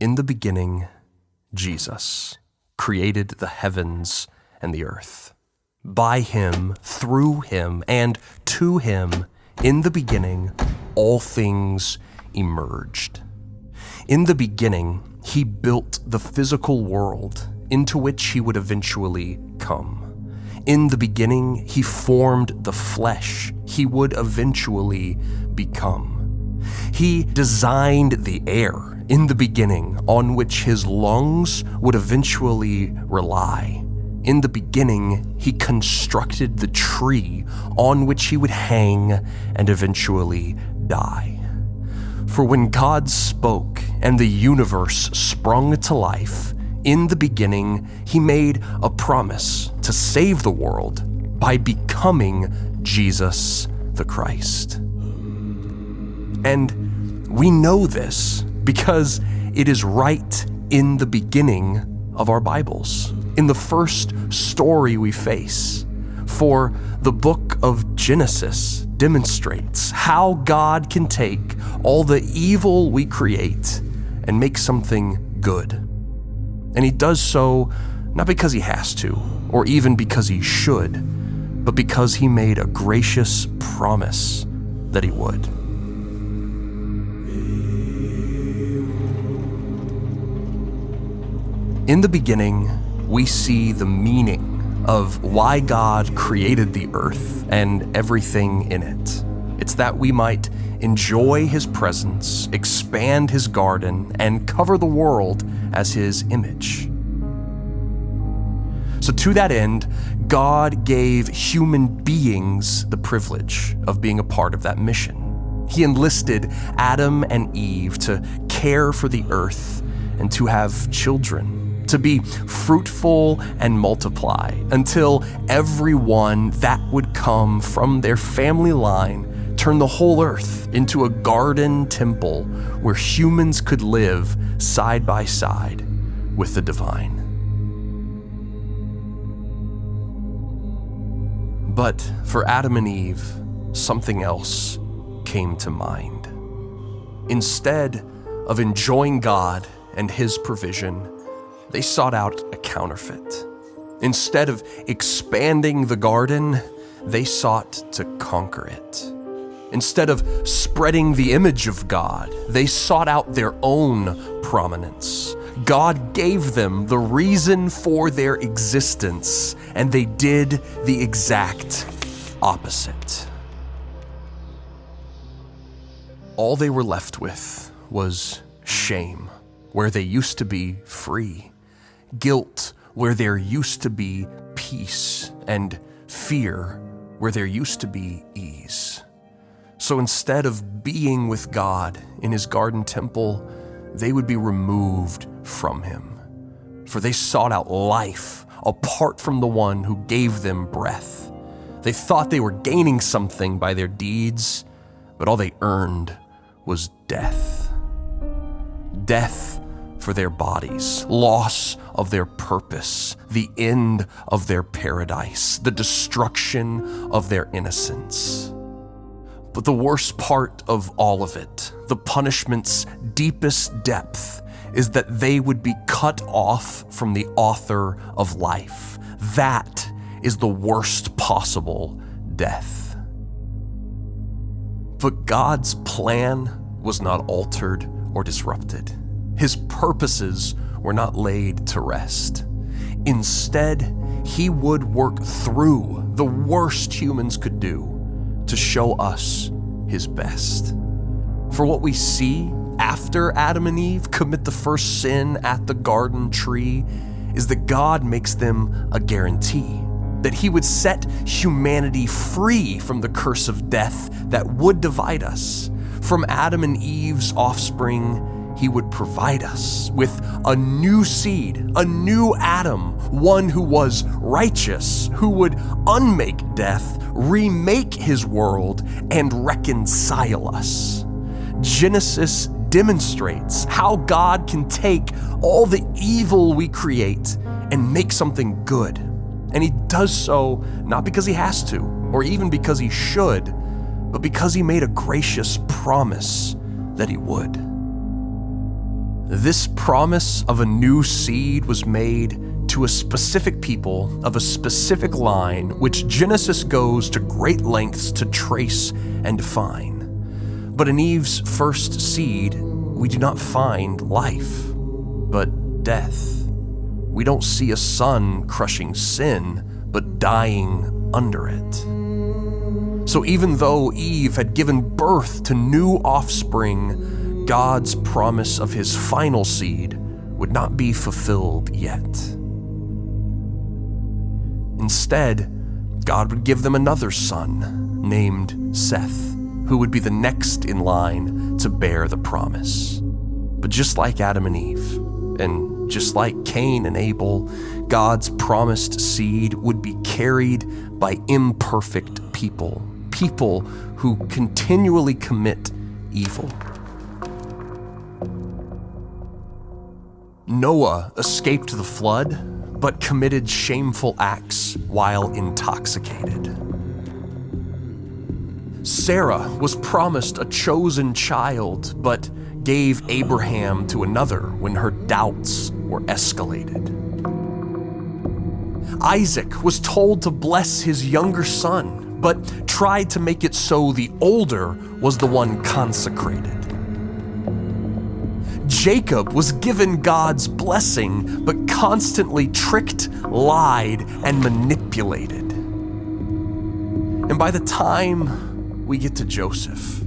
In the beginning, Jesus created the heavens and the earth. By him, through him, and to him, in the beginning, all things emerged. In the beginning, he built the physical world into which he would eventually come. In the beginning, he formed the flesh he would eventually become. He designed the air in the beginning on which his lungs would eventually rely. In the beginning, he constructed the tree on which he would hang and eventually die. For when God spoke and the universe sprung to life, in the beginning, he made a promise to save the world by becoming Jesus the Christ. And we know this because it is right in the beginning of our Bibles, in the first story we face. For the book of Genesis demonstrates how God can take all the evil we create and make something good. And he does so not because he has to, or even because he should, but because he made a gracious promise that he would. In the beginning, we see the meaning of why God created the earth and everything in it. It's that we might enjoy his presence, expand his garden, and cover the world as his image. So to that end, God gave human beings the privilege of being a part of that mission. He enlisted Adam and Eve to care for the earth and to have children, to be fruitful and multiply until everyone that would come from their family line turned the whole earth into a garden temple where humans could live side by side with the divine. But for Adam and Eve, something else came to mind. Instead of enjoying God and his provision, they sought out a counterfeit. Instead of expanding the garden, they sought to conquer it. Instead of spreading the image of God, they sought out their own prominence. God gave them the reason for their existence, and they did the exact opposite. All they were left with was shame, where they used to be free. Guilt where there used to be peace, and fear where there used to be ease. So instead of being with God in his garden temple, they would be removed from him. For they sought out life apart from the one who gave them breath. They thought they were gaining something by their deeds, but all they earned was death. Death for their bodies, loss of their purpose, the end of their paradise, the destruction of their innocence. But the worst part of all of it, the punishment's deepest depth, is that they would be cut off from the author of life. That is the worst possible death. But God's plan was not altered or disrupted. His purposes were not laid to rest. Instead, he would work through the worst humans could do to show us his best. For what we see after Adam and Eve commit the first sin at the garden tree is that God makes them a guarantee that he would set humanity free from the curse of death that would divide us. From Adam and Eve's offspring, he would provide us with a new seed, a new Adam, one who was righteous, who would unmake death, remake his world, and reconcile us. Genesis demonstrates how God can take all the evil we create and make something good. And he does so not because he has to, or even because he should, but because he made a gracious promise that he would. This promise of a new seed was made to a specific people of a specific line, which Genesis goes to great lengths to trace and define. But in Eve's first seed, we do not find life, but death. We don't see a sun crushing sin, but dying under it. So even though Eve had given birth to new offspring, God's promise of his final seed would not be fulfilled yet. Instead, God would give them another son named Seth, who would be the next in line to bear the promise. But just like Adam and Eve, and just like Cain and Abel, God's promised seed would be carried by imperfect people who continually commit evil. Noah escaped the flood, but committed shameful acts while intoxicated. Sarah was promised a chosen child, but gave Abraham to another when her doubts were escalated. Isaac was told to bless his younger son, but tried to make it so the older was the one consecrated. Jacob was given God's blessing, but constantly tricked, lied, and manipulated. And by the time we get to Joseph,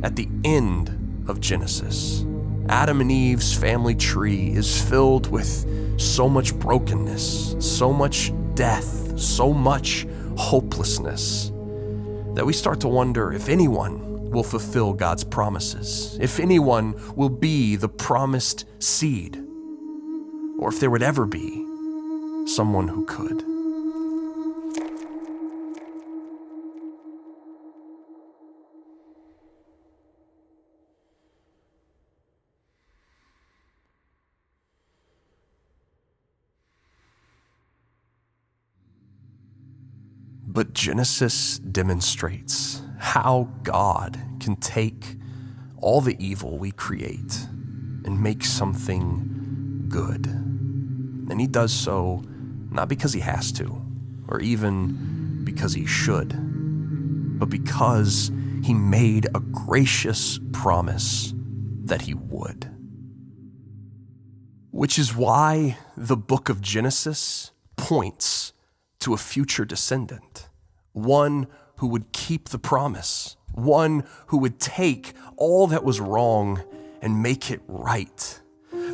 at the end of Genesis, Adam and Eve's family tree is filled with so much brokenness, so much death, so much hopelessness, that we start to wonder if anyone will fulfill God's promises, if anyone will be the promised seed, or if there would ever be someone who could. But Genesis demonstrates how God can take all the evil we create and make something good. And he does so not because he has to, or even because he should, but because he made a gracious promise that he would. Which is why the book of Genesis points to a future descendant, one who would keep the promise, one who would take all that was wrong and make it right.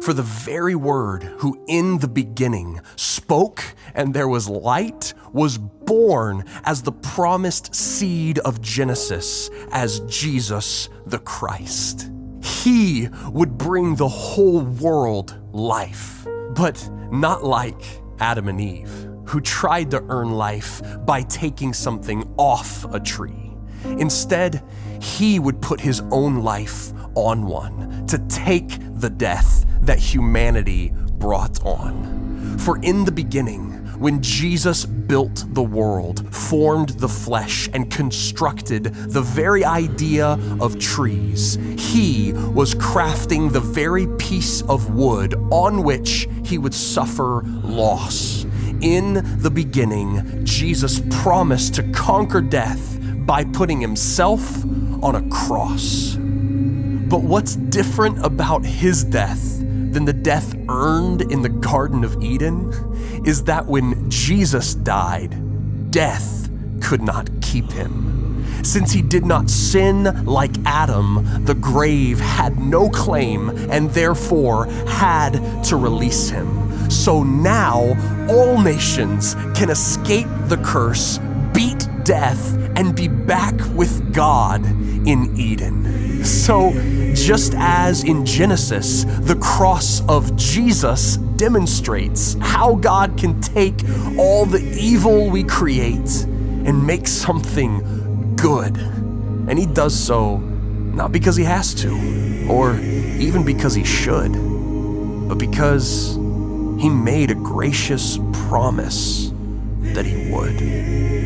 For the very Word who in the beginning spoke and there was light was born as the promised seed of Genesis, as Jesus the Christ. He would bring the whole world life, but not like Adam and Eve, who tried to earn life by taking something off a tree. Instead, he would put his own life on one to take the death that humanity brought on. For in the beginning, when Jesus built the world, formed the flesh, and constructed the very idea of trees, he was crafting the very piece of wood on which he would suffer loss. In the beginning, Jesus promised to conquer death by putting himself on a cross. But what's different about his death than the death earned in the Garden of Eden is that when Jesus died, death could not keep him. Since he did not sin like Adam, the grave had no claim and therefore had to release him. So now all nations can escape the curse, beat death, and be back with God in Eden. So just as in Genesis, the cross of Jesus demonstrates how God can take all the evil we create and make something good. And he does so not because he has to, or even because he should, but because he made a gracious promise that he would.